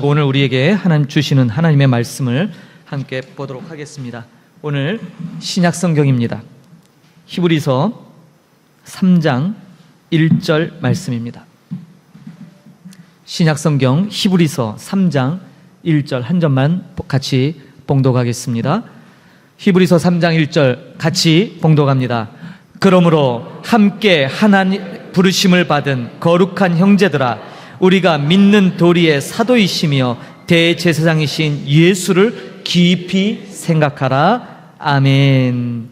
오늘 우리에게 하나님 주시는 하나님의 말씀을 함께 보도록 하겠습니다. 오늘 신약 성경입니다. 히브리서 3장 1절 말씀입니다. 신약 성경 히브리서 3장 1절 한 절만 같이 봉독하겠습니다. 히브리서 3장 1절 같이 봉독합니다. 그러므로 함께 하나님 부르심을 받은 거룩한 형제들아, 우리가 믿는 도리의 사도이시며 대제사장이신 예수를 깊이 생각하라. 아멘.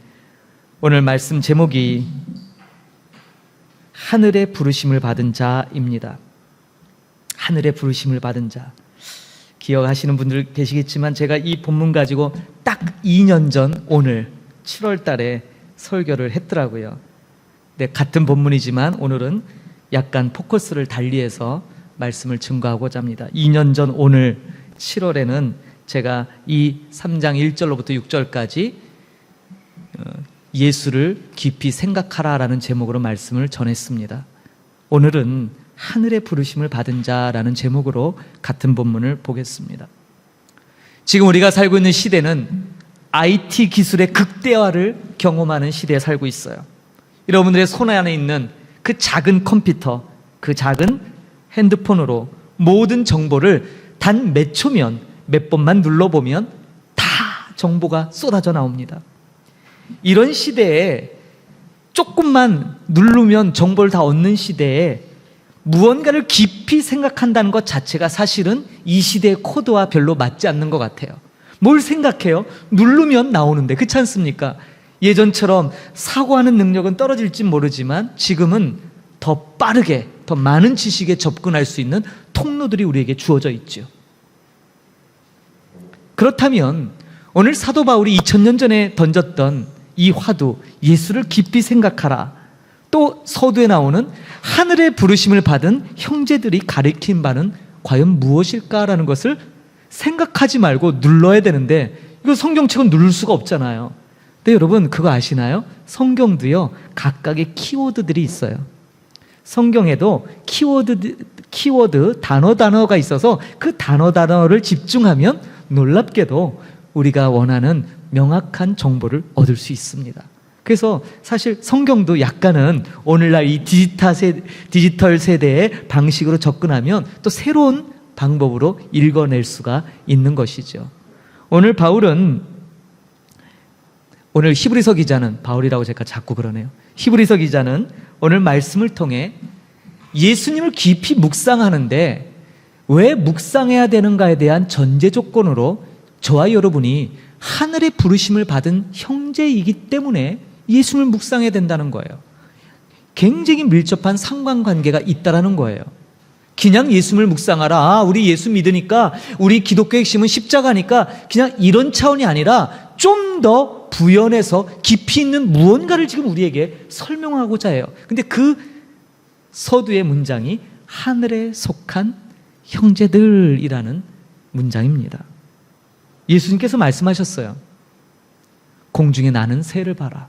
오늘 말씀 제목이 하늘의 부르심을 받은 자입니다. 하늘의 부르심을 받은 자. 기억하시는 분들 계시겠지만 제가 이 본문 가지고 딱 2년 전 오늘 7월 달에 설교를 했더라고요. 네, 같은 본문이지만 오늘은 약간 포커스를 달리해서 말씀을 증거하고자 합니다. 2년 전 오늘 7월에는 제가 이 3장 1절로부터 6절까지 예수를 깊이 생각하라라는 제목으로 말씀을 전했습니다. 오늘은 하늘의 부르심을 받은 자라는 제목으로 같은 본문을 보겠습니다. 지금 우리가 살고 있는 시대는 IT 기술의 극대화를 경험하는 시대에 살고 있어요. 여러분들의 손 안에 있는 그 작은 컴퓨터, 그 작은 핸드폰으로 모든 정보를 단 몇 초면, 몇 번만 눌러보면 다 정보가 쏟아져 나옵니다. 이런 시대에 조금만 누르면 정보를 다 얻는 시대에 무언가를 깊이 생각한다는 것 자체가 사실은 이 시대의 코드와 별로 맞지 않는 것 같아요. 뭘 생각해요? 누르면 나오는데, 그렇지 않습니까? 예전처럼 사고하는 능력은 떨어질지 모르지만 지금은 더 빠르게, 더 많은 지식에 접근할 수 있는 통로들이 우리에게 주어져 있죠. 그렇다면 오늘 사도 바울이 2000년 전에 던졌던 이 화두, 예수를 깊이 생각하라, 또 서두에 나오는 하늘의 부르심을 받은 형제들이 가리킨 바는 과연 무엇일까라는 것을 생각하지 말고 눌러야 되는데, 이거 성경책은 누를 수가 없잖아요. 근데 여러분 그거 아시나요? 성경도요 각각의 키워드들이 있어요. 성경에도 키워드 단어가 있어서 그 단어를 집중하면 놀랍게도 우리가 원하는 명확한 정보를 얻을 수 있습니다. 그래서 사실 성경도 약간은 오늘날 이 디지털 세대의 방식으로 접근하면 또 새로운 방법으로 읽어낼 수가 있는 것이죠. 오늘 히브리서 기자는, 바울이라고 제가 자꾸 그러네요. 히브리서 기자는 오늘 말씀을 통해 예수님을 깊이 묵상하는데 왜 묵상해야 되는가에 대한 전제 조건으로 저와 여러분이 하늘의 부르심을 받은 형제이기 때문에 예수님을 묵상해야 된다는 거예요. 굉장히 밀접한 상관관계가 있다라는 거예요. 그냥 예수님을 묵상하라, 우리 예수 믿으니까, 우리 기독교 핵심은 십자가니까, 그냥 이런 차원이 아니라 좀 더 부연해서 깊이 있는 무언가를 지금 우리에게 설명하고자 해요. 근데 그 서두의 문장이 하늘에 속한 형제들이라는 문장입니다. 예수님께서 말씀하셨어요. 공중에 나는 새를 봐라,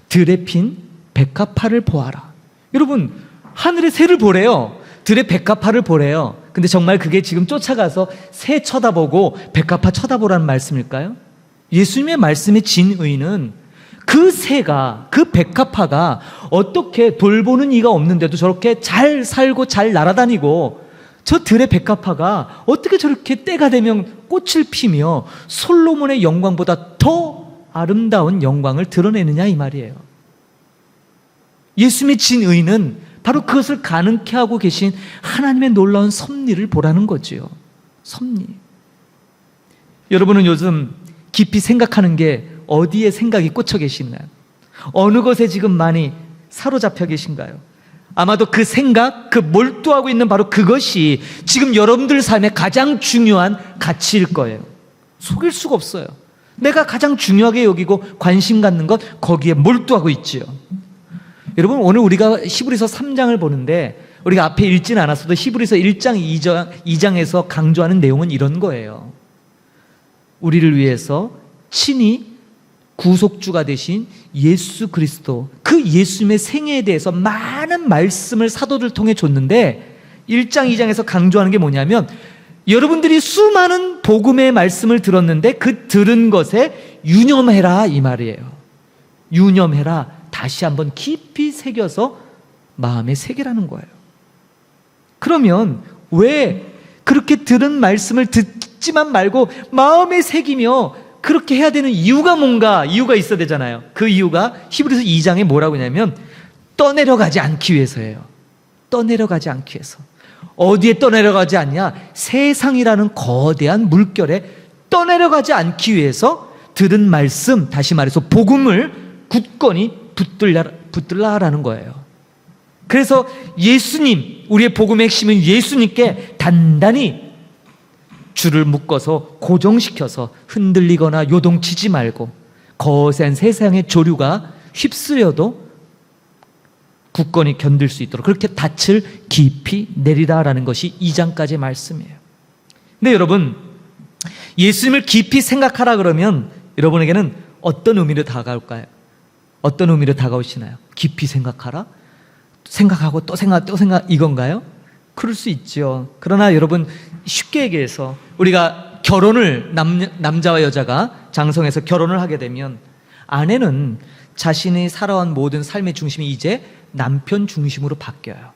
들에 핀 백합화를 보아라. 여러분, 하늘의 새를 보래요. 들의 백합화를 보래요. 근데 정말 그게 지금 쫓아가서 새 쳐다보고 백합화 쳐다보라는 말씀일까요? 예수님의 말씀의 진의는 그 새가, 그 백합화가 어떻게 돌보는 이가 없는데도 저렇게 잘 살고 잘 날아다니고, 저 들의 백합화가 어떻게 저렇게 때가 되면 꽃을 피며 솔로몬의 영광보다 더 아름다운 영광을 드러내느냐, 이 말이에요. 예수님의 진의는 바로 그것을 가능케 하고 계신 하나님의 놀라운 섭리를 보라는 거지요. 섭리. 여러분은 요즘 깊이 생각하는 게 어디에 생각이 꽂혀 계시나요? 어느 것에 지금 많이 사로잡혀 계신가요? 아마도 그 생각, 그 몰두하고 있는 바로 그것이 지금 여러분들 삶의 가장 중요한 가치일 거예요. 속일 수가 없어요. 내가 가장 중요하게 여기고 관심 갖는 것, 거기에 몰두하고 있지요. 여러분, 오늘 우리가 히브리서 3장을 보는데 우리가 앞에 읽지는 않았어도 히브리서 1장, 2장에서 강조하는 내용은 이런 거예요. 우리를 위해서 친히 구속주가 되신 예수 그리스도, 그 예수님의 생애에 대해서 많은 말씀을 사도들 통해 줬는데 1장, 2장에서 강조하는 게 뭐냐면 여러분들이 수많은 복음의 말씀을 들었는데 그 들은 것에 유념해라 이 말이에요. 유념해라. 다시 한번 깊이 새겨서 마음에 새기라는 거예요. 그러면 왜 그렇게 들은 말씀을 듣지만 말고 마음에 새기며 그렇게 해야 되는 이유가 뭔가? 이유가 있어야 되잖아요. 그 이유가 히브리서 2장에 뭐라고 하냐면 떠내려가지 않기 위해서예요. 떠내려가지 않기 위해서. 어디에 떠내려가지 않냐? 세상이라는 거대한 물결에 떠내려가지 않기 위해서 들은 말씀, 다시 말해서 복음을 굳건히 붙들라라는 거예요. 그래서 예수님, 우리의 복음의 핵심은 예수님께 단단히 줄을 묶어서 고정시켜서 흔들리거나 요동치지 말고 거센 세상의 조류가 휩쓸려도 굳건히 견딜 수 있도록 그렇게 닻을 깊이 내리라라는 것이 2장까지의 말씀이에요. 근데 여러분, 예수님을 깊이 생각하라 그러면 여러분에게는 어떤 의미로 다가올까요? 어떤 의미로 다가오시나요? 깊이 생각하라? 생각하고 또 생각 이건가요? 그럴 수 있죠. 그러나 여러분, 쉽게 얘기해서 우리가 결혼을 남자와 여자가 장성해서 결혼을 하게 되면 아내는 자신이 살아온 모든 삶의 중심이 이제 남편 중심으로 바뀌어요.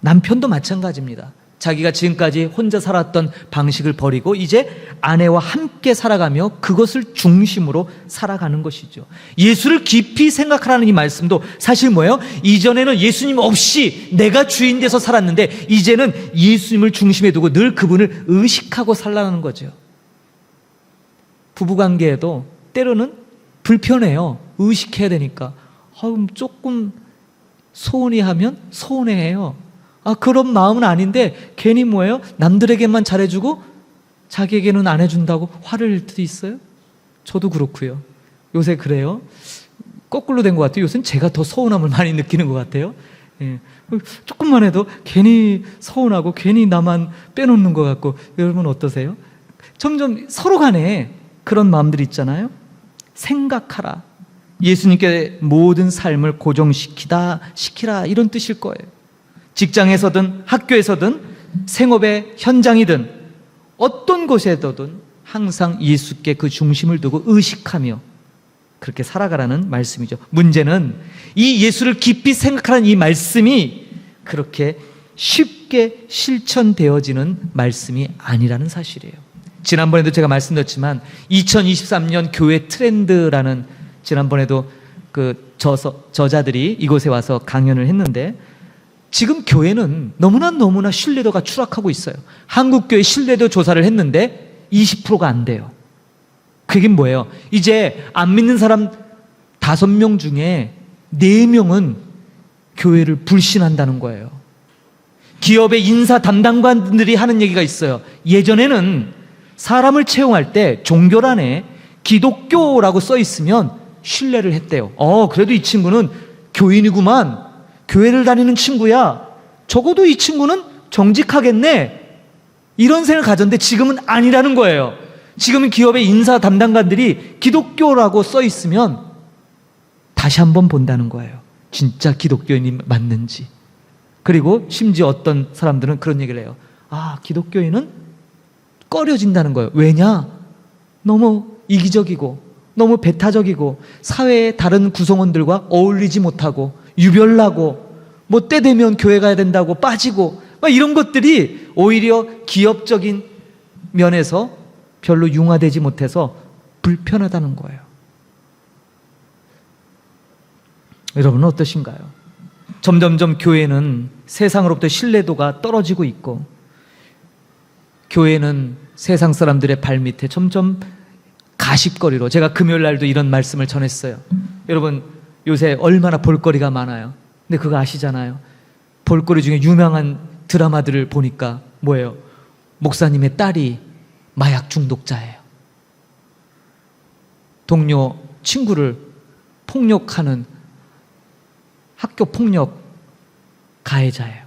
남편도 마찬가지입니다. 자기가 지금까지 혼자 살았던 방식을 버리고 이제 아내와 함께 살아가며 그것을 중심으로 살아가는 것이죠. 예수를 깊이 생각하라는 이 말씀도 사실 뭐예요? 이전에는 예수님 없이 내가 주인 돼서 살았는데 이제는 예수님을 중심에 두고 늘 그분을 의식하고 살라는 거죠. 부부관계에도 때로는 불편해요. 의식해야 되니까. 조금 소원히 하면 서운해해요. 그런 마음은 아닌데 괜히 뭐예요? 남들에게만 잘해주고 자기에게는 안 해준다고 화를 낼 때도 있어요. 저도 그렇고요. 요새 그래요. 거꾸로 된 것 같아요. 요새는 제가 더 서운함을 많이 느끼는 것 같아요. 조금만 해도 괜히 서운하고 괜히 나만 빼놓는 것 같고. 여러분 어떠세요? 점점 서로 간에 그런 마음들이 있잖아요. 생각하라. 예수님께 모든 삶을 고정시키라 이런 뜻일 거예요. 직장에서든 학교에서든 생업의 현장이든 어떤 곳에서든 항상 예수께 그 중심을 두고 의식하며 그렇게 살아가라는 말씀이죠. 문제는 이 예수를 깊이 생각하라는 이 말씀이 그렇게 쉽게 실천되어지는 말씀이 아니라는 사실이에요. 지난번에도 제가 말씀드렸지만 2023년 교회 트렌드라는 지난번에도 그 저자들이 이곳에 와서 강연을 했는데 지금 교회는 너무나 신뢰도가 추락하고 있어요. 한국교회 신뢰도 조사를 했는데 20%가 안 돼요. 그게 뭐예요? 이제 안 믿는 사람 5명 중에 4명은 교회를 불신한다는 거예요. 기업의 인사 담당관들이 하는 얘기가 있어요. 예전에는 사람을 채용할 때 종교란에 기독교라고 써 있으면 신뢰를 했대요. 그래도 이 친구는 교인이구만. 교회를 다니는 친구야. 적어도 이 친구는 정직하겠네. 이런 생각을 가졌는데 지금은 아니라는 거예요. 지금은 기업의 인사 담당관들이 기독교라고 써 있으면 다시 한번 본다는 거예요. 진짜 기독교인이 맞는지. 그리고 심지어 어떤 사람들은 그런 얘기를 해요. 기독교인은 꺼려진다는 거예요. 왜냐? 너무 이기적이고 너무 배타적이고 사회의 다른 구성원들과 어울리지 못하고 유별나고 뭐 때 되면 교회 가야 된다고 빠지고 이런 것들이 오히려 기업적인 면에서 별로 융화되지 못해서 불편하다는 거예요. 여러분은 어떠신가요? 점점점 교회는 세상으로부터 신뢰도가 떨어지고 있고 교회는 세상 사람들의 발밑에 점점 가십거리로, 제가 금요일 날도 이런 말씀을 전했어요. 여러분 요새 얼마나 볼거리가 많아요. 근데 그거 아시잖아요. 볼거리 중에 유명한 드라마들을 보니까 뭐예요? 목사님의 딸이 마약 중독자예요. 동료 친구를 폭력하는 학교 폭력 가해자예요.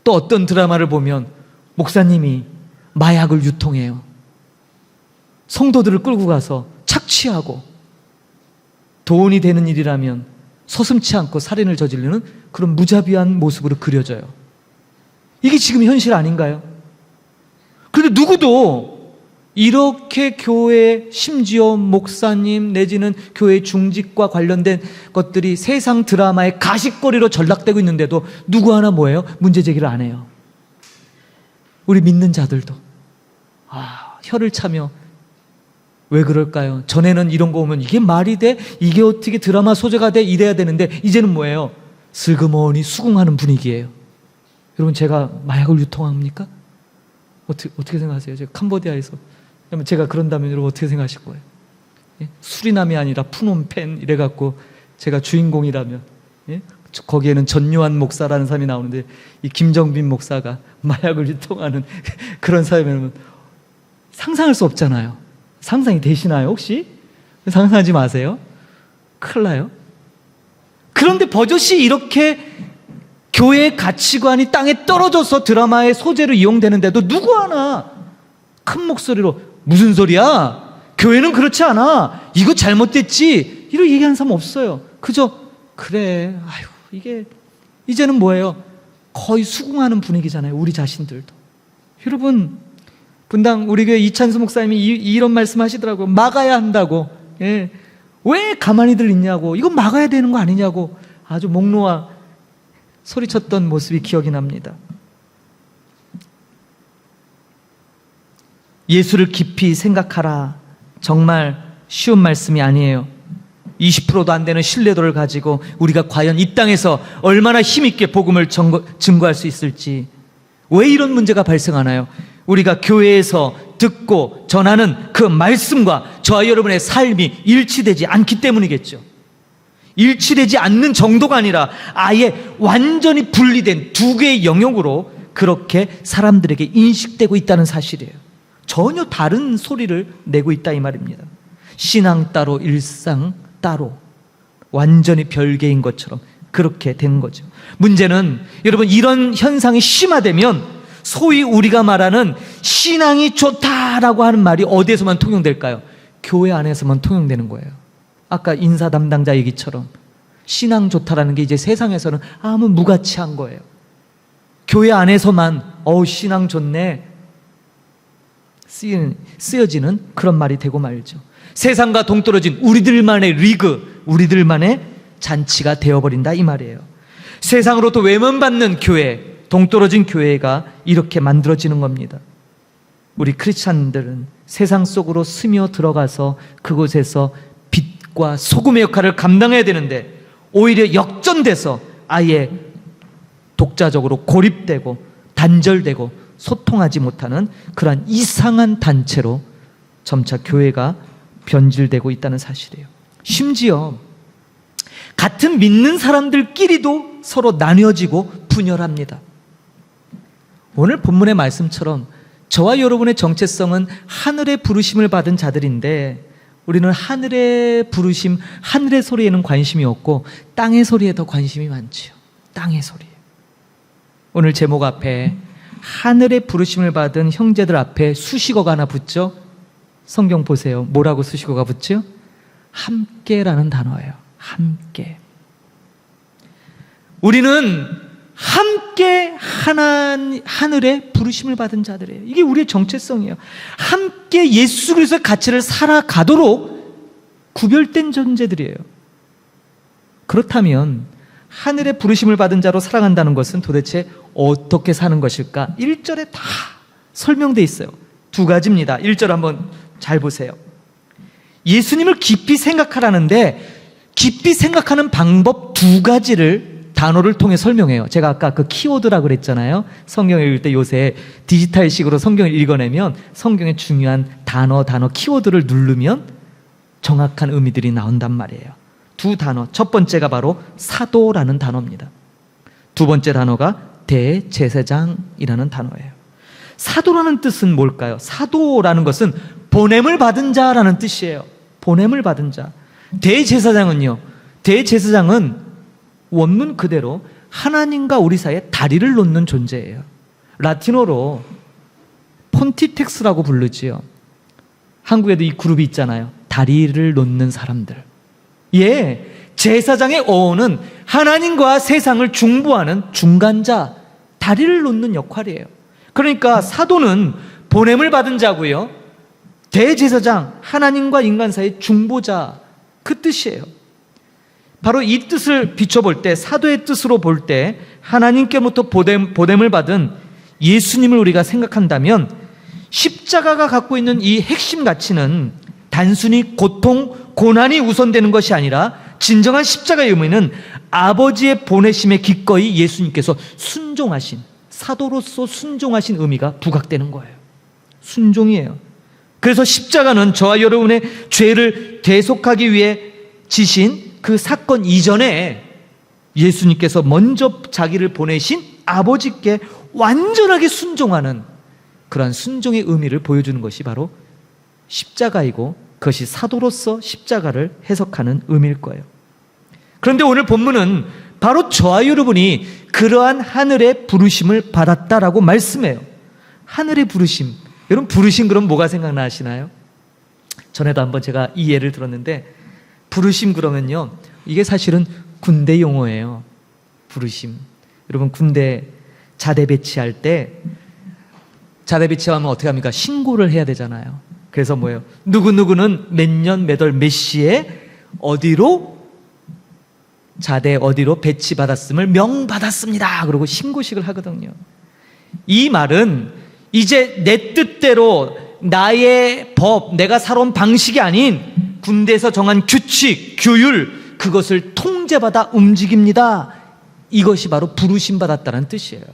또 어떤 드라마를 보면 목사님이 마약을 유통해요. 성도들을 끌고 가서 착취하고 돈이 되는 일이라면 서슴지 않고 살인을 저지르는 그런 무자비한 모습으로 그려져요. 이게 지금 현실 아닌가요? 그런데 누구도 이렇게 교회, 심지어 목사님 내지는 교회 중직과 관련된 것들이 세상 드라마의 가십거리로 전락되고 있는데도 누구 하나 뭐예요? 문제 제기를 안 해요. 우리 믿는 자들도 혀를 차며 왜 그럴까요? 전에는 이런 거 오면 이게 말이 돼? 이게 어떻게 드라마 소재가 돼? 이래야 되는데 이제는 뭐예요? 슬그머니 수긍하는 분위기예요. 여러분, 제가 마약을 유통합니까? 어떻게 생각하세요? 제가 캄보디아에서 제가 그런다면 여러분 어떻게 생각하실 거예요? 예? 수리남이 아니라 푸놈펜 이래갖고 제가 주인공이라면, 예? 거기에는 전요한 목사라는 사람이 나오는데 이 김정빈 목사가 마약을 유통하는 그런 사람이면 상상할 수 없잖아요. 상상이 되시나요 혹시? 상상하지 마세요. 큰일 나요. 그런데 버젓이 이렇게 교회의 가치관이 땅에 떨어져서 드라마의 소재로 이용되는데도 누구 하나 큰 목소리로 무슨 소리야? 교회는 그렇지 않아. 이거 잘못됐지. 이렇게 얘기하는 사람 없어요. 그저 그래. 아유, 이게 이제는 뭐예요? 거의 수긍하는 분위기잖아요. 우리 자신들도. 여러분, 분당 우리 교회 이찬수 목사님이 이런 말씀 하시더라고요. 막아야 한다고. 예. 왜 가만히들 있냐고. 이거 막아야 되는 거 아니냐고 아주 목 놓아 소리쳤던 모습이 기억이 납니다. 예수를 깊이 생각하라. 정말 쉬운 말씀이 아니에요. 20%도 안 되는 신뢰도를 가지고 우리가 과연 이 땅에서 얼마나 힘있게 복음을 증거할 수 있을지. 왜 이런 문제가 발생하나요? 우리가 교회에서 듣고 전하는 그 말씀과 저와 여러분의 삶이 일치되지 않기 때문이겠죠. 일치되지 않는 정도가 아니라 아예 완전히 분리된 두 개의 영역으로 그렇게 사람들에게 인식되고 있다는 사실이에요. 전혀 다른 소리를 내고 있다 이 말입니다. 신앙 따로 일상 따로 완전히 별개인 것처럼 그렇게 된 거죠. 문제는 여러분, 이런 현상이 심화되면 소위 우리가 말하는 신앙이 좋다라고 하는 말이 어디에서만 통용될까요? 교회 안에서만 통용되는 거예요. 아까 인사 담당자 얘기처럼 신앙 좋다라는 게 이제 세상에서는 아무 무가치한 거예요. 교회 안에서만 신앙 좋네 쓰여지는 그런 말이 되고 말죠. 세상과 동떨어진 우리들만의 리그, 우리들만의 잔치가 되어버린다 이 말이에요. 세상으로부터 외면받는 교회, 동떨어진 교회가 이렇게 만들어지는 겁니다. 우리 크리스찬들은 세상 속으로 스며 들어가서 그곳에서 빛과 소금의 역할을 감당해야 되는데 오히려 역전돼서 아예 독자적으로 고립되고 단절되고 소통하지 못하는 그러한 이상한 단체로 점차 교회가 변질되고 있다는 사실이에요. 심지어 같은 믿는 사람들끼리도 서로 나뉘어지고 분열합니다. 오늘 본문의 말씀처럼 저와 여러분의 정체성은 하늘의 부르심을 받은 자들인데 우리는 하늘의 부르심, 하늘의 소리에는 관심이 없고 땅의 소리에 더 관심이 많지요. 땅의 소리에. 오늘 제목 앞에 하늘의 부르심을 받은 형제들 앞에 수식어가 하나 붙죠? 성경 보세요. 뭐라고 수식어가 붙죠? 함께라는 단어예요. 함께. 우리는 함께 하늘의 부르심을 받은 자들이에요. 이게 우리의 정체성이에요. 함께 예수 그리스도의 가치를 살아가도록 구별된 존재들이에요. 그렇다면 하늘의 부르심을 받은 자로 살아간다는 것은 도대체 어떻게 사는 것일까? 1절에 다 설명되어 있어요. 두 가지입니다. 1절 한번 잘 보세요. 예수님을 깊이 생각하라는데 깊이 생각하는 방법 두 가지를 단어를 통해 설명해요. 제가 아까 그 키워드라고 그랬잖아요. 성경을 읽을 때 요새 디지털식으로 성경을 읽어내면 성경의 중요한 단어 키워드를 누르면 정확한 의미들이 나온단 말이에요. 두 단어, 첫 번째가 바로 사도라는 단어입니다. 두 번째 단어가 대제사장이라는 단어예요. 사도라는 뜻은 뭘까요? 사도라는 것은 보냄을 받은 자라는 뜻이에요. 보냄을 받은 자. 대제사장은요, 대제사장은 원문 그대로 하나님과 우리 사이에 다리를 놓는 존재예요. 라틴어로 폰티텍스라고 부르지요. 한국에도 이 그룹이 있잖아요. 다리를 놓는 사람들. 예, 제사장의 어원은 하나님과 세상을 중보하는 중간자, 다리를 놓는 역할이에요. 그러니까 사도는 보냄을 받은 자고요. 대제사장, 하나님과 인간 사이의 중보자, 그 뜻이에요. 바로 이 뜻을 비춰볼 때, 사도의 뜻으로 볼 때 하나님께로부터 보냄을 받은 예수님을 우리가 생각한다면 십자가가 갖고 있는 이 핵심 가치는 단순히 고통, 고난이 우선되는 것이 아니라 진정한 십자가의 의미는 아버지의 보내심에 기꺼이 예수님께서 순종하신, 사도로서 순종하신 의미가 부각되는 거예요. 순종이에요. 그래서 십자가는 저와 여러분의 죄를 대속하기 위해 지신 그 사건 이전에 예수님께서 먼저 자기를 보내신 아버지께 완전하게 순종하는 그러한 순종의 의미를 보여주는 것이 바로 십자가이고, 그것이 사도로서 십자가를 해석하는 의미일 거예요. 그런데 오늘 본문은 바로 저와 여러분이 그러한 하늘의 부르심을 받았다라고 말씀해요. 하늘의 부르심. 여러분, 부르심 그럼 뭐가 생각나시나요? 전에도 한번 제가 이 예를 들었는데, 부르심 그러면요, 이게 사실은 군대 용어예요. 부르심. 여러분, 군대 자대 배치할 때, 자대 배치하면 어떻게 합니까? 신고를 해야 되잖아요. 그래서 뭐예요? 누구누구는 몇 년 몇 월 몇 시에 어디로, 자대 어디로 배치받았음을 명받았습니다. 그러고 신고식을 하거든요. 이 말은 이제 내 뜻대로 나의 법, 내가 살아온 방식이 아닌 군대에서 정한 규칙, 규율, 그것을 통제받아 움직입니다. 이것이 바로 부르심 받았다는 뜻이에요.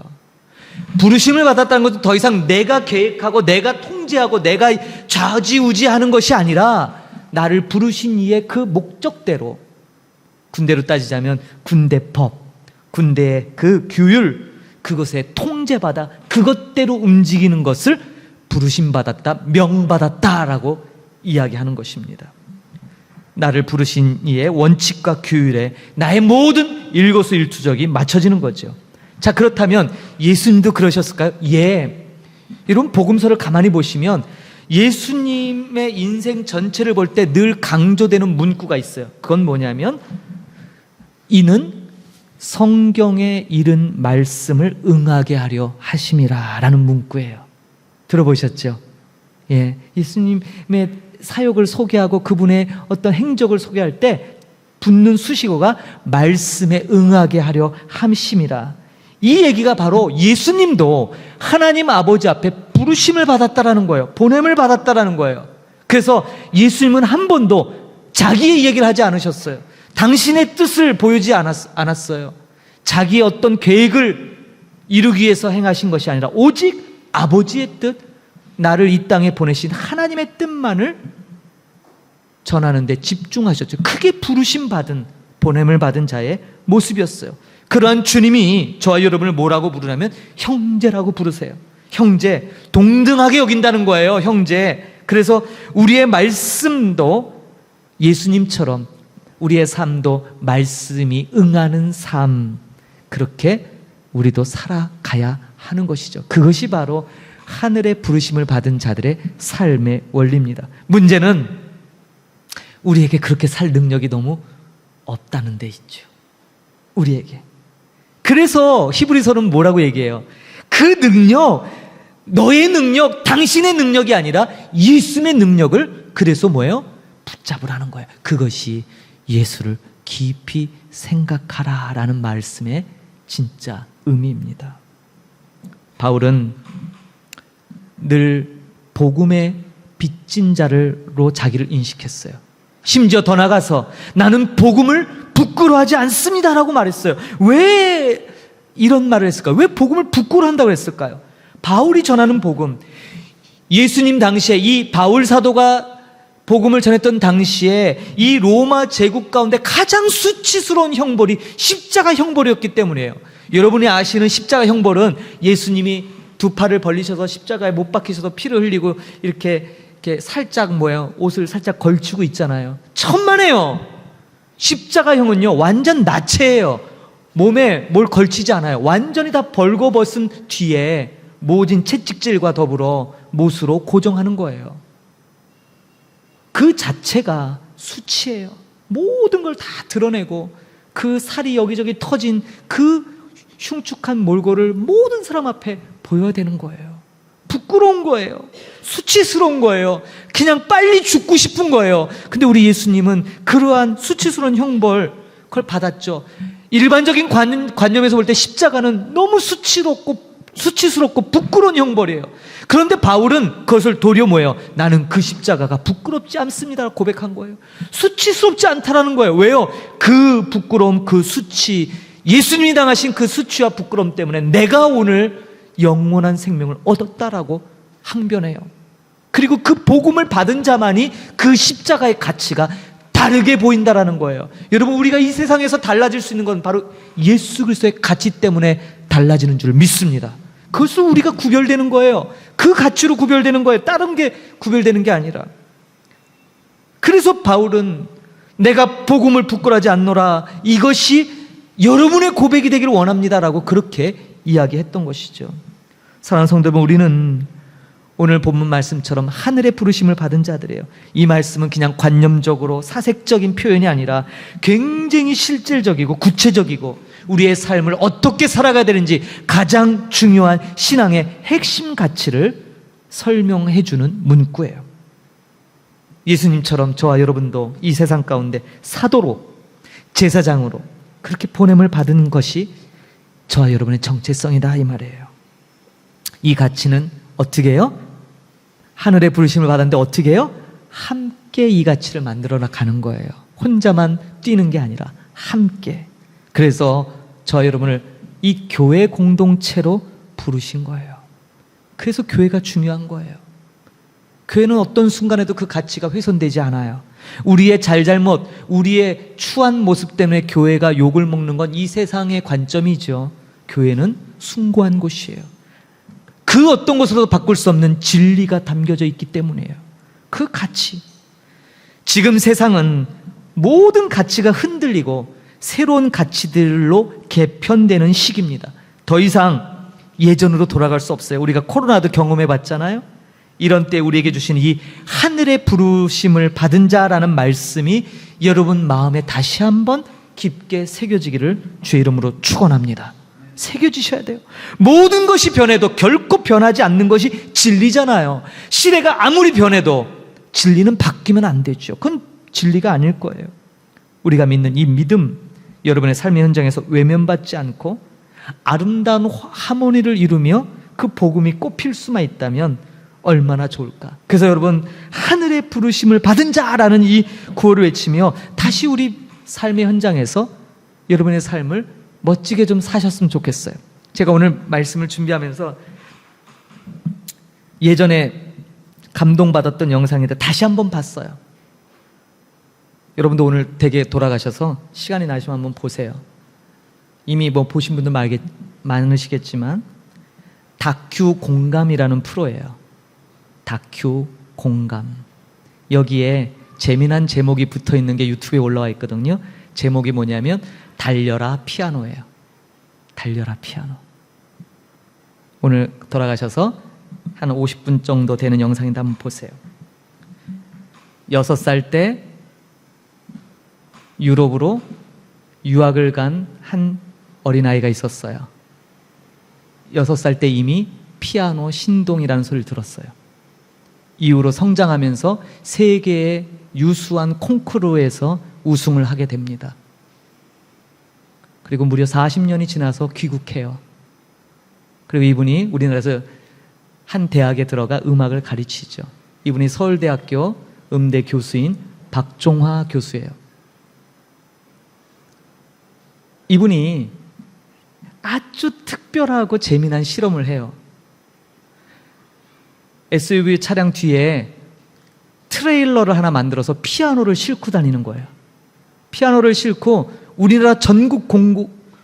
부르심을 받았다는 것은 더 이상 내가 계획하고 내가 통제하고 내가 좌지우지하는 것이 아니라 나를 부르신 이의 그 목적대로, 군대로 따지자면 군대법, 군대의 그 규율, 그것에 통제받아 그것대로 움직이는 것을 부르심받았다, 명받았다라고 이야기하는 것입니다. 나를 부르신 이의 원칙과 규율에 나의 모든 일거수일투족이 맞춰지는 거죠. 자, 그렇다면 예수님도 그러셨을까요? 예. 여러분, 복음서를 가만히 보시면 예수님의 인생 전체를 볼 때 늘 강조되는 문구가 있어요. 그건 뭐냐면, 이는 성경에 이른 말씀을 응하게 하려 하심이라 라는 문구예요. 들어보셨죠? 예. 예수님의 사역을 소개하고 그분의 어떤 행적을 소개할 때 붙는 수식어가 말씀에 응하게 하려 함심이라. 이 얘기가 바로 예수님도 하나님 아버지 앞에 부르심을 받았다라는 거예요. 보냄을 받았다라는 거예요. 그래서 예수님은 한 번도 자기의 얘기를 하지 않으셨어요. 당신의 뜻을 보이지 않았어요. 자기의 어떤 계획을 이루기 위해서 행하신 것이 아니라 오직 아버지의 뜻, 나를 이 땅에 보내신 하나님의 뜻만을 전하는 데 집중하셨죠. 크게 부르심 받은, 보냄을 받은 자의 모습이었어요. 그러한 주님이 저와 여러분을 뭐라고 부르냐면 형제라고 부르세요. 형제, 동등하게 여긴다는 거예요. 형제. 그래서 우리의 말씀도 예수님처럼 우리의 삶도 말씀이 응하는 삶, 그렇게 우리도 살아가야 하는 것이죠. 그것이 바로 하늘의 부르심을 받은 자들의 삶의 원리입니다. 문제는 우리에게 그렇게 살 능력이 너무 없다는 데 있죠. 우리에게. 그래서 히브리서는 뭐라고 얘기해요? 그 능력, 너의 능력, 당신의 능력이 아니라 예수님의 능력을, 그래서 뭐예요? 붙잡으라는 거예요. 그것이 예수를 깊이 생각하라 라는 말씀의 진짜 의미입니다. 바울은 늘 복음의 빚진 자로 자기를 인식했어요. 심지어 더 나가서 나는 복음을 부끄러워하지 않습니다라고 말했어요. 왜 이런 말을 했을까요? 왜 복음을 부끄러워한다고 했을까요? 바울이 전하는 복음, 예수님 당시에 이 바울 사도가 복음을 전했던 당시에 이 로마 제국 가운데 가장 수치스러운 형벌이 십자가 형벌이었기 때문이에요. 여러분이 아시는 십자가 형벌은 예수님이 두 팔을 벌리셔서 십자가에 못 박히셔서 피를 흘리고 이렇게 살짝 옷을 살짝 걸치고 있잖아요. 천만에요. 십자가형은요 완전 나체예요. 몸에 뭘 걸치지 않아요. 완전히 다 벌거벗은 뒤에 모진 채찍질과 더불어 못으로 고정하는 거예요. 그 자체가 수치예요. 모든 걸 다 드러내고 그 살이 여기저기 터진 그 흉측한 몰골을 모든 사람 앞에 보여야 되는 거예요. 부끄러운 거예요. 수치스러운 거예요. 그냥 빨리 죽고 싶은 거예요. 근데 우리 예수님은 그러한 수치스러운 형벌 그걸 받았죠. 일반적인 관념에서 볼 때 십자가는 너무 수치스럽고 부끄러운 형벌이에요. 그런데 바울은 그것을 도려 뭐예요? 나는 그 십자가가 부끄럽지 않습니다 고백한 거예요. 수치스럽지 않다라는 거예요. 왜요? 그 부끄러움, 그 수치, 예수님이 당하신 그 수치와 부끄러움 때문에 내가 오늘 영원한 생명을 얻었다라고 항변해요. 그리고 그 복음을 받은 자만이 그 십자가의 가치가 다르게 보인다라는 거예요. 여러분, 우리가 이 세상에서 달라질 수 있는 건 바로 예수 그리스도의 가치 때문에 달라지는 줄 믿습니다. 그것으로 우리가 구별되는 거예요. 그 가치로 구별되는 거예요. 다른 게 구별되는 게 아니라. 그래서 바울은 내가 복음을 부끄러워하지 않노라, 이것이 여러분의 고백이 되기를 원합니다라고 그렇게 이야기했던 것이죠. 사랑하는 성도 여러분, 우리는 오늘 본문 말씀처럼 하늘의 부르심을 받은 자들이에요. 이 말씀은 그냥 관념적으로 사색적인 표현이 아니라 굉장히 실질적이고 구체적이고 우리의 삶을 어떻게 살아가야 되는지 가장 중요한 신앙의 핵심 가치를 설명해 주는 문구예요. 예수님처럼 저와 여러분도 이 세상 가운데 사도로, 제사장으로 그렇게 보냄을 받은 것이 저와 여러분의 정체성이다 이 말이에요. 이 가치는 어떻게 해요? 하늘의 부르심을 받았는데 어떻게 해요? 함께 이 가치를 만들어 나가는 거예요. 혼자만 뛰는 게 아니라 함께. 그래서 저와 여러분을 이 교회 공동체로 부르신 거예요. 그래서 교회가 중요한 거예요. 교회는 어떤 순간에도 그 가치가 훼손되지 않아요. 우리의 잘잘못, 우리의 추한 모습 때문에 교회가 욕을 먹는 건 이 세상의 관점이죠. 교회는 숭고한 곳이에요. 그 어떤 것으로도 바꿀 수 없는 진리가 담겨져 있기 때문이에요. 그 가치. 지금 세상은 모든 가치가 흔들리고 새로운 가치들로 개편되는 시기입니다. 더 이상 예전으로 돌아갈 수 없어요. 우리가 코로나도 경험해 봤잖아요. 이런 때 우리에게 주신 이 하늘의 부르심을 받은 자라는 말씀이 여러분 마음에 다시 한번 깊게 새겨지기를 주의 이름으로 축원합니다. 새겨지셔야 돼요. 모든 것이 변해도 결코 변하지 않는 것이 진리잖아요. 시대가 아무리 변해도 진리는 바뀌면 안 되죠. 그건 진리가 아닐 거예요. 우리가 믿는 이 믿음, 여러분의 삶의 현장에서 외면받지 않고 아름다운 하모니를 이루며 그 복음이 꽃필 수만 있다면 얼마나 좋을까. 그래서 여러분, 하늘의 부르심을 받은 자라는 이 구호를 외치며 다시 우리 삶의 현장에서 여러분의 삶을 멋지게 좀 사셨으면 좋겠어요. 제가 오늘 말씀을 준비하면서 예전에 감동받았던 영상인데 다시 한번 봤어요. 여러분도 오늘 댁에 돌아가셔서 시간이 나시면 한번 보세요. 이미 뭐 보신 분들 많으시겠지만 다큐 공감이라는 프로예요. 다큐 공감. 여기에 재미난 제목이 붙어 있는 게 유튜브에 올라와 있거든요. 제목이 뭐냐면 달려라 피아노예요. 달려라 피아노. 오늘 돌아가셔서 한 50분 정도 되는 영상인데 한번 보세요. 6살 때 유럽으로 유학을 간 한 어린아이가 있었어요. 6살 때 이미 피아노 신동이라는 소리를 들었어요. 이후로 성장하면서 세계의 유수한 콩쿠르에서 우승을 하게 됩니다. 그리고 무려 40년이 지나서 귀국해요. 그리고 이분이 우리나라에서 한 대학에 들어가 음악을 가르치죠. 이분이 서울대학교 음대 교수인 박종화 교수예요. 이분이 아주 특별하고 재미난 실험을 해요. SUV 차량 뒤에 트레일러를 하나 만들어서 피아노를 싣고 다니는 거예요. 피아노를 싣고 우리나라 전국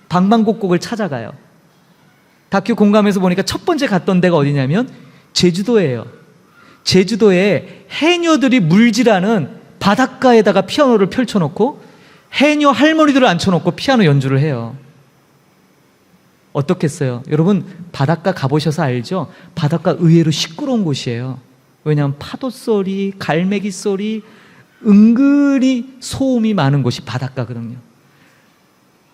방방곡곡을 찾아가요. 다큐 공감에서 보니까 첫 번째 갔던 데가 어디냐면 제주도예요. 제주도에 해녀들이 물질하는 바닷가에다가 피아노를 펼쳐놓고 해녀 할머니들을 앉혀놓고 피아노 연주를 해요. 어떻겠어요? 여러분 바닷가 가보셔서 알죠? 바닷가 의외로 시끄러운 곳이에요. 왜냐하면 파도 소리, 갈매기 소리, 은근히 소음이 많은 곳이 바닷가거든요.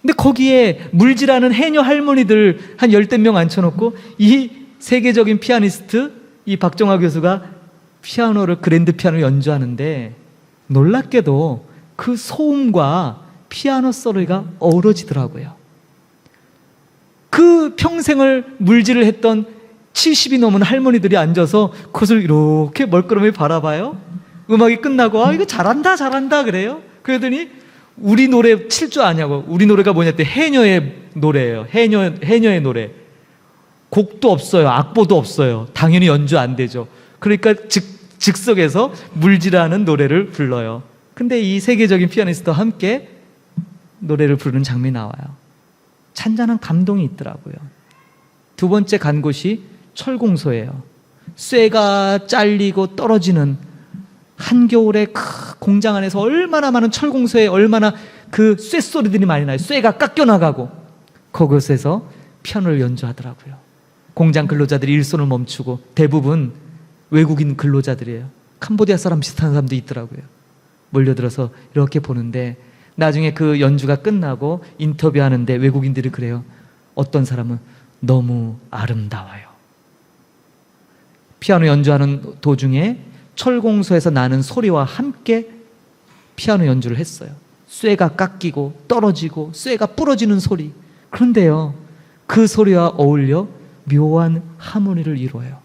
근데 거기에 물질하는 해녀 할머니들 한 10명 앉혀놓고 이 세계적인 피아니스트 이 박정화 교수가 피아노를 그랜드 피아노 연주하는데 놀랍게도 그 소음과 피아노 소리가 어우러지더라고요. 그 평생을 물질을 했던 70이 넘은 할머니들이 앉아서 그것을 이렇게 멀끄러미 바라봐요. 음악이 끝나고 이거 잘한다 잘한다 그래요. 그러더니 우리 노래 칠 줄 아냐고. 우리 노래가 뭐냐 했더니 해녀의 노래예요. 해녀의 노래. 곡도 없어요. 악보도 없어요. 당연히 연주 안 되죠. 그러니까 즉석에서 물질하는 노래를 불러요. 근데 이 세계적인 피아니스트와 함께 노래를 부르는 장면이 나와요. 찬잔한 감동이 있더라고요. 두 번째 간 곳이 철공소예요. 쇠가 잘리고 떨어지는 한겨울에 공장 안에서 얼마나 많은 철공소에 얼마나 그 쇠소리들이 많이 나요. 쇠가 깎여나가고 그곳에서 피아노를 연주하더라고요. 공장 근로자들이 일손을 멈추고 대부분 외국인 근로자들이에요. 캄보디아 사람 비슷한 사람도 있더라고요. 몰려들어서 이렇게 보는데 나중에 그 연주가 끝나고 인터뷰하는데 외국인들이 그래요. 어떤 사람은 너무 아름다워요. 피아노 연주하는 도중에 철공소에서 나는 소리와 함께 피아노 연주를 했어요. 쇠가 깎이고 떨어지고 쇠가 부러지는 소리. 그런데요, 그 소리와 어울려 묘한 하모니를 이루어요.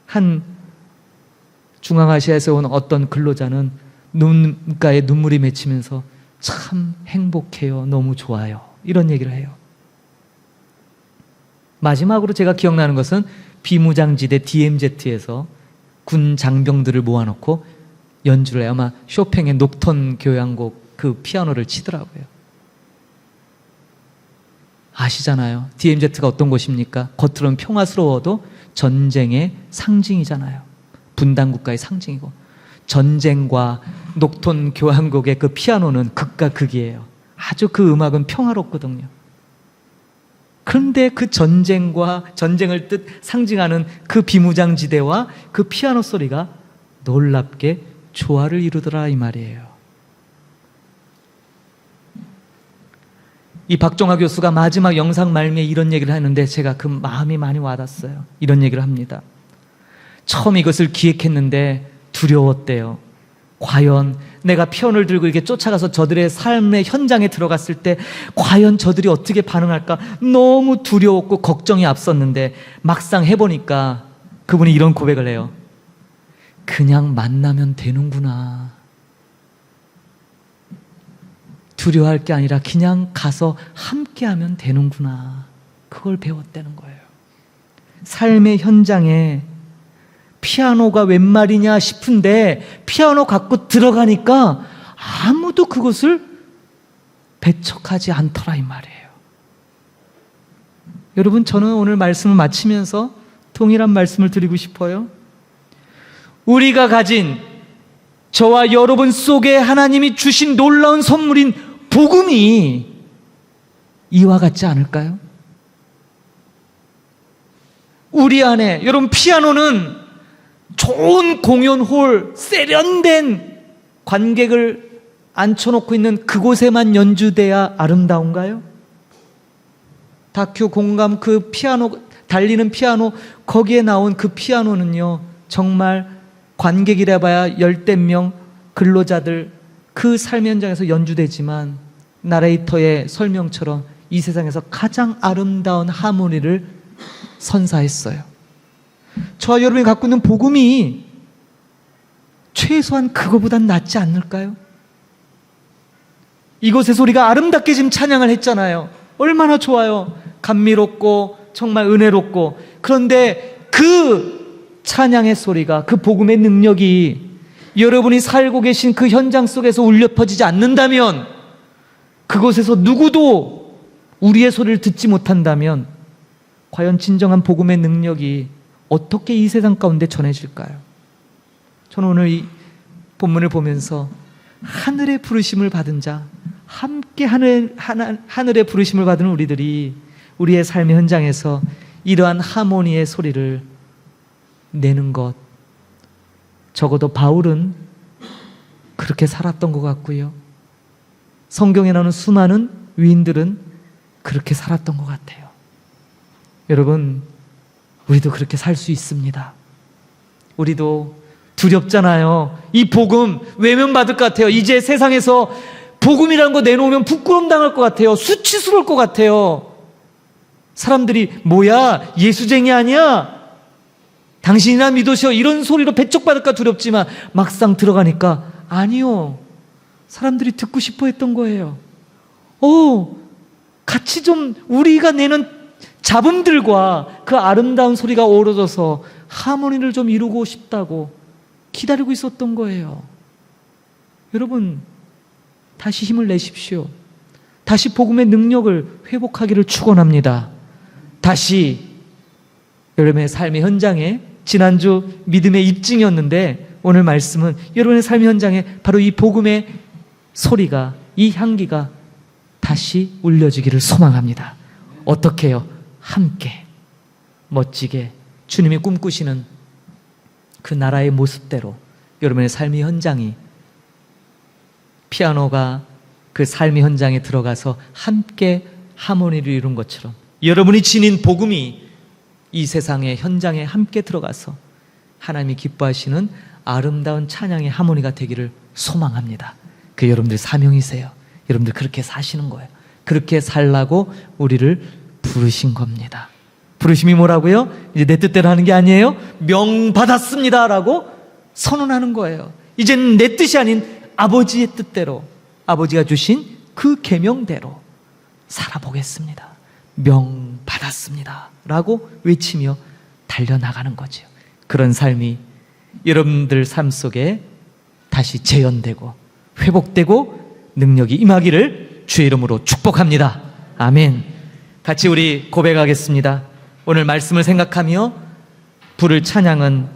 한 중앙아시아에서 온 어떤 근로자는 눈가에 눈물이 맺히면서 참 행복해요. 너무 좋아요. 이런 얘기를 해요. 마지막으로 제가 기억나는 것은 비무장지대 DMZ에서 군 장병들을 모아놓고 연주를 해요. 아마 쇼팽의 녹턴 교향곡 그 피아노를 치더라고요. 아시잖아요. DMZ가 어떤 곳입니까? 겉으로는 평화스러워도 전쟁의 상징이잖아요. 분단국가의 상징이고, 전쟁과 녹톤 교향곡의 그 피아노는 극과 극이에요. 아주 그 음악은 평화롭거든요. 그런데 그 전쟁과 전쟁을 상징하는 그 비무장지대와 그 피아노 소리가 놀랍게 조화를 이루더라 이 말이에요. 이 박정화 교수가 마지막 영상 말미에 이런 얘기를 하는데 제가 그 마음이 많이 와닿았어요. 이런 얘기를 합니다. 처음 이것을 기획했는데 두려웠대요. 과연 내가 피아노를 들고 이렇게 쫓아가서 저들의 삶의 현장에 들어갔을 때 과연 저들이 어떻게 반응할까 너무 두려웠고 걱정이 앞섰는데 막상 해보니까 그분이 이런 고백을 해요. 그냥 만나면 되는구나. 두려워할 게 아니라 그냥 가서 함께하면 되는구나. 그걸 배웠다는 거예요. 삶의 현장에 피아노가 웬 말이냐 싶은데 피아노 갖고 들어가니까 아무도 그것을 배척하지 않더라 이 말이에요. 여러분, 저는 오늘 말씀을 마치면서 동일한 말씀을 드리고 싶어요. 우리가 가진 저와 여러분 속에 하나님이 주신 놀라운 선물인 복음이 이와 같지 않을까요? 우리 안에, 여러분, 피아노는 좋은 공연홀, 세련된 관객을 앉혀놓고 있는 그곳에만 연주돼야 아름다운가요? 다큐 공감 그 피아노, 달리는 피아노, 거기에 나온 그 피아노는요, 정말 관객이라 봐야 10명 근로자들 그 삶 현장에서 연주되지만 나레이터의 설명처럼 이 세상에서 가장 아름다운 하모니를 선사했어요. 저와 여러분이 갖고 있는 복음이 최소한 그거보단 낫지 않을까요? 이곳에서 우리가 아름답게 지금 찬양을 했잖아요. 얼마나 좋아요. 감미롭고 정말 은혜롭고. 그런데 그 찬양의 소리가, 그 복음의 능력이 여러분이 살고 계신 그 현장 속에서 울려 퍼지지 않는다면, 그곳에서 누구도 우리의 소리를 듣지 못한다면 과연 진정한 복음의 능력이 어떻게 이 세상 가운데 전해질까요? 저는 오늘 이 본문을 보면서 하늘의 부르심을 받은 자, 함께 하늘의 부르심을 받은 우리들이 우리의 삶의 현장에서 이러한 하모니의 소리를 내는 것, 적어도 바울은 그렇게 살았던 것 같고요. 성경에 나오는 수많은 위인들은 그렇게 살았던 것 같아요. 여러분, 우리도 그렇게 살 수 있습니다. 우리도 두렵잖아요. 이 복음 외면받을 것 같아요. 이제 세상에서 복음이라는 거 내놓으면 부끄러움 당할 것 같아요. 수치스러울 것 같아요. 사람들이 뭐야, 예수쟁이 아니야? 당신이나 믿으셔, 이런 소리로 배척받을까 두렵지만 막상 들어가니까 아니요, 사람들이 듣고 싶어 했던 거예요. 같이 좀 우리가 내는 잡음들과 그 아름다운 소리가 어우러져서 하모니를 좀 이루고 싶다고 기다리고 있었던 거예요. 여러분, 다시 힘을 내십시오. 다시 복음의 능력을 회복하기를 축원합니다. 다시 여러분의 삶의 현장에, 지난주 믿음의 입증이었는데 오늘 말씀은 여러분의 삶의 현장에 바로 이 복음의 소리가, 이 향기가 다시 울려지기를 소망합니다. 어떻게 해요? 함께 멋지게 주님이 꿈꾸시는 그 나라의 모습대로 여러분의 삶의 현장이, 피아노가 그 삶의 현장에 들어가서 함께 하모니를 이룬 것처럼 여러분이 지닌 복음이 이 세상의 현장에 함께 들어가서 하나님이 기뻐하시는 아름다운 찬양의 하모니가 되기를 소망합니다. 그 여러분들 사명이세요. 여러분들 그렇게 사시는 거예요. 그렇게 살라고 우리를 부르신 겁니다. 부르심이 뭐라고요? 이제 내 뜻대로 하는 게 아니에요. 명받았습니다 라고 선언하는 거예요. 이제는 내 뜻이 아닌 아버지의 뜻대로, 아버지가 주신 그 계명대로 살아보겠습니다. 명받았습니다 라고 외치며 달려나가는 거죠. 그런 삶이 여러분들 삶 속에 다시 재현되고 회복되고 능력이 임하기를 주의 이름으로 축복합니다. 아멘. 같이 우리 고백하겠습니다. 오늘 말씀을 생각하며 부를 찬양은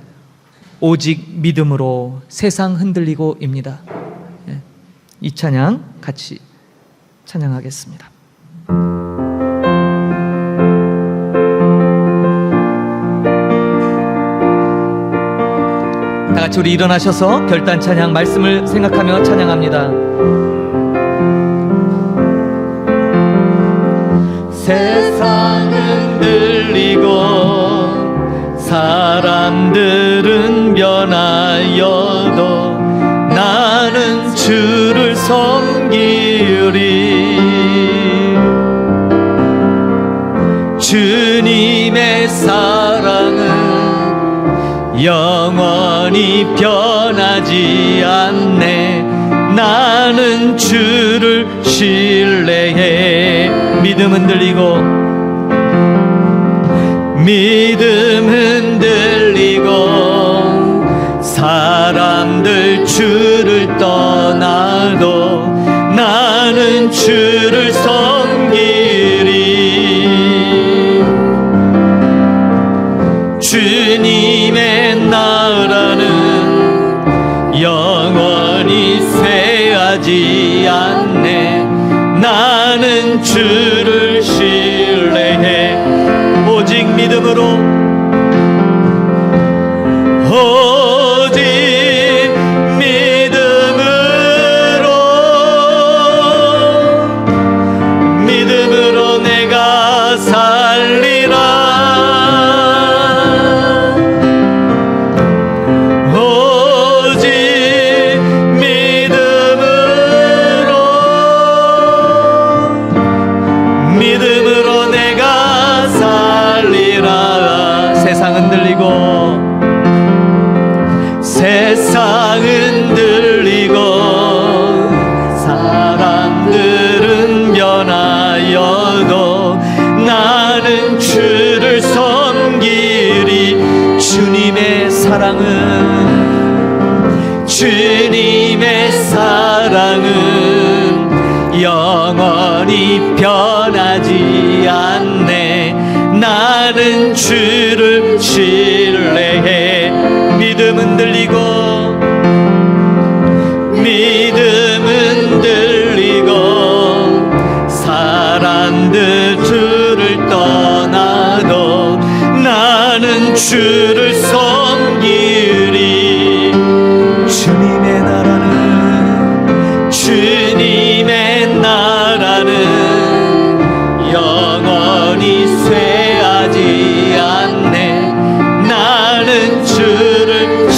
오직 믿음으로 세상 흔들리고입니다. 이 찬양 같이 찬양하겠습니다. 다 같이 우리 일어나셔서 결단 찬양 말씀을 생각하며 찬양합니다. 세상은 들리고 사람들은 변하여도 나는 주를 섬기리. 주님의 사랑은 영원히 변하지 않네. 나는 주를 신뢰해. 믿음 흔들리고 사람들 주를 떠나도 나는 주를 섬기리. 주님의 나라는 영원히 쇠하지 않네. 나는 주를 신뢰해. 오직 믿음으로, 오직 믿음으로 내가 살리라. 오직 믿음으로 내가 살리라. 세상은 들리고 사람들은 변하여도 나는 주를 섬기리. 주님의 사랑은 영원히 변하지 않네. 나는 주를 신뢰해. 믿음은 들리고 사람들 주를 떠나도 나는 주를 섬기리. 주님의 나라는 영원히 쇠하지 않네. 나는 주를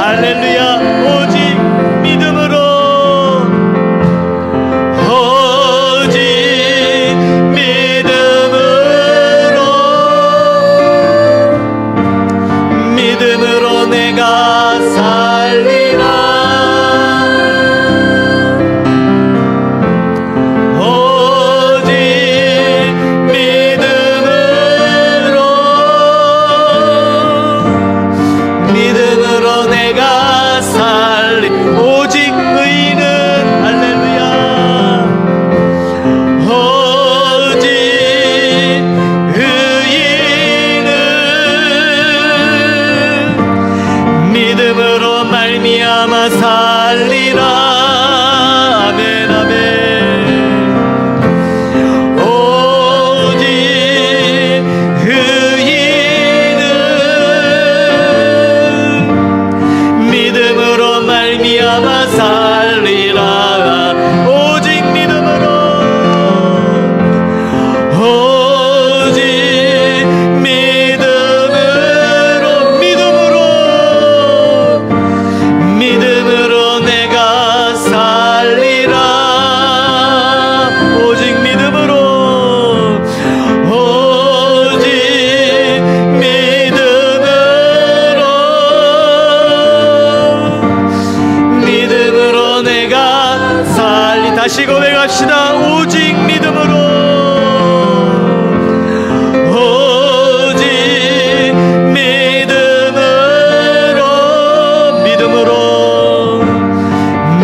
할렐루야. 오직 믿음으로, 오직 믿음으로 내가 살리라. 오직 믿음으로 내가 오직 의인은 할렐루야. 오직 의인은 믿음으로 말미암아 살리라. 아멘 아멘. 오직 의인은 믿음으로 말미암아 살리라. 오직 믿음으로, 오직 믿음으로 내가 살리라. 오직 믿음으로, 오직 믿음으로 내가 다시 고백합시다. 오직 믿음으로, 오직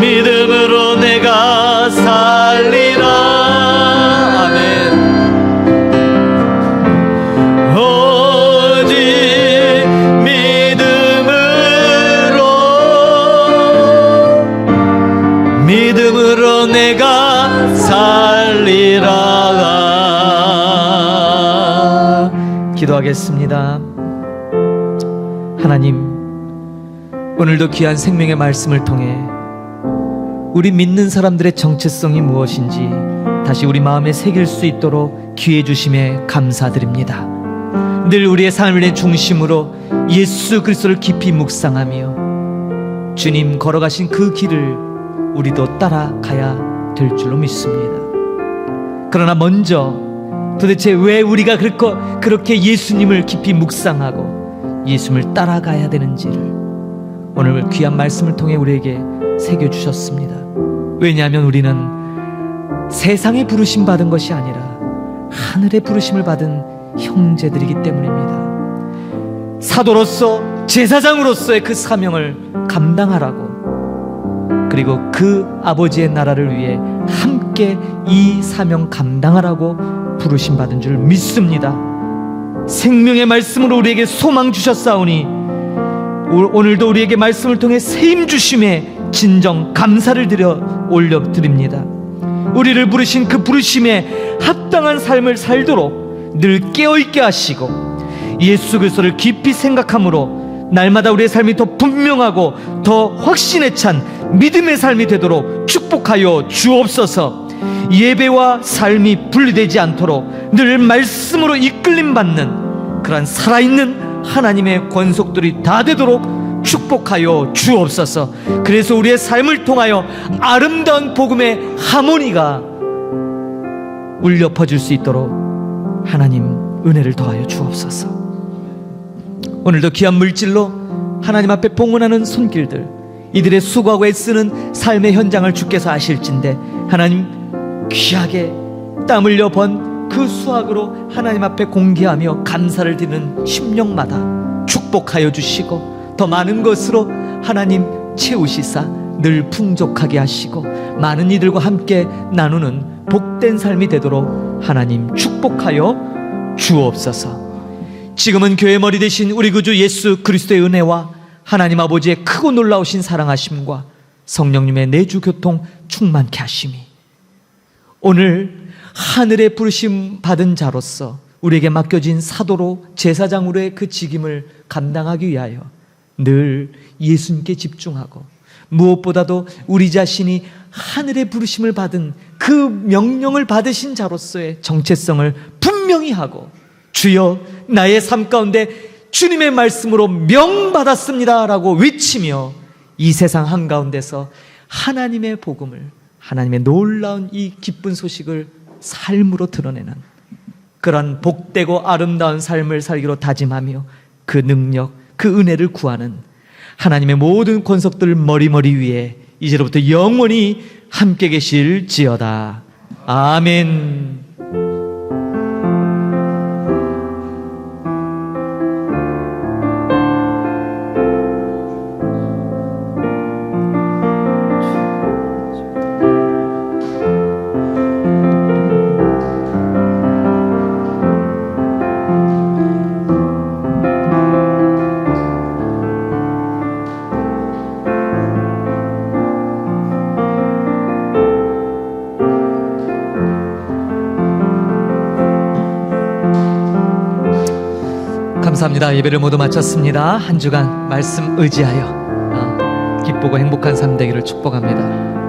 믿음으로 내가 살리라. 아멘. 오직 믿음으로 내가 살리라. 기도하겠습니다. 하나님, 오늘도 귀한 생명의 말씀을 통해 우리 믿는 사람들의 정체성이 무엇인지 다시 우리 마음에 새길 수 있도록 기회 주심에 감사드립니다. 늘 우리의 삶의 중심으로 예수 그리스도를 깊이 묵상하며 주님 걸어가신 그 길을 우리도 따라가야 될 줄로 믿습니다. 그러나 먼저 도대체 왜 우리가 그렇게 예수님을 깊이 묵상하고 예수님을 따라가야 되는지를 오늘 귀한 말씀을 통해 우리에게 새겨주셨습니다. 왜냐하면 우리는 세상의 부르심 받은 것이 아니라 하늘의 부르심을 받은 형제들이기 때문입니다. 사도로서, 제사장으로서의 그 사명을 감당하라고, 그리고 그 아버지의 나라를 위해 함께 이 사명 감당하라고 부르심 받은 줄 믿습니다. 생명의 말씀으로 우리에게 소망 주셨사오니 오늘도 우리에게 말씀을 통해 세임 주심에 진정 감사를 올려드립니다. 우리를 부르신 그 부르심에 합당한 삶을 살도록 늘 깨어있게 하시고 예수 그리스도를 깊이 생각함으로 날마다 우리의 삶이 더 분명하고 더 확신에 찬 믿음의 삶이 되도록 축복하여 주옵소서. 예배와 삶이 분리되지 않도록 늘 말씀으로 이끌림 받는 그러한 살아있는 하나님의 권속들이 다 되도록 축복하여 주옵소서. 그래서 우리의 삶을 통하여 아름다운 복음의 하모니가 울려 퍼질 수 있도록 하나님 은혜를 더하여 주옵소서. 오늘도 귀한 물질로 하나님 앞에 봉헌하는 손길들, 이들의 수고하고 애쓰는 삶의 현장을 주께서 아실진데 하나님 귀하게 땀 흘려 번 그 수확으로 하나님 앞에 공개하며 감사를 드리는 심령마다 축복하여 주시고 더 많은 것으로 하나님 채우시사 늘 풍족하게 하시고 많은 이들과 함께 나누는 복된 삶이 되도록 하나님 축복하여 주옵소서. 지금은 교회 머리 되신 우리 구주 예수 그리스도의 은혜와 하나님 아버지의 크고 놀라우신 사랑하심과 성령님의 내주 교통 충만케 하심이 오늘 하늘의 부르심 받은 자로서 우리에게 맡겨진 사도로 제사장으로의 그 직임을 감당하기 위하여 늘 예수님께 집중하고 무엇보다도 우리 자신이 하늘의 부르심을 받은 그 명령을 받으신 자로서의 정체성을 분명히 하고 주여 나의 삶 가운데 주님의 말씀으로 명받았습니다라고 외치며 이 세상 한가운데서 하나님의 복음을, 하나님의 놀라운 이 기쁜 소식을 삶으로 드러내는 그런 복되고 아름다운 삶을 살기로 다짐하며 그 능력, 그 은혜를 구하는 하나님의 모든 권속들 머리머리 위에 이제로부터 영원히 함께 계실지어다. 아멘. 감사합니다. 예배를 모두 마쳤습니다. 한 주간 말씀 의지하여 기쁘고 행복한 삶 되기를 축복합니다.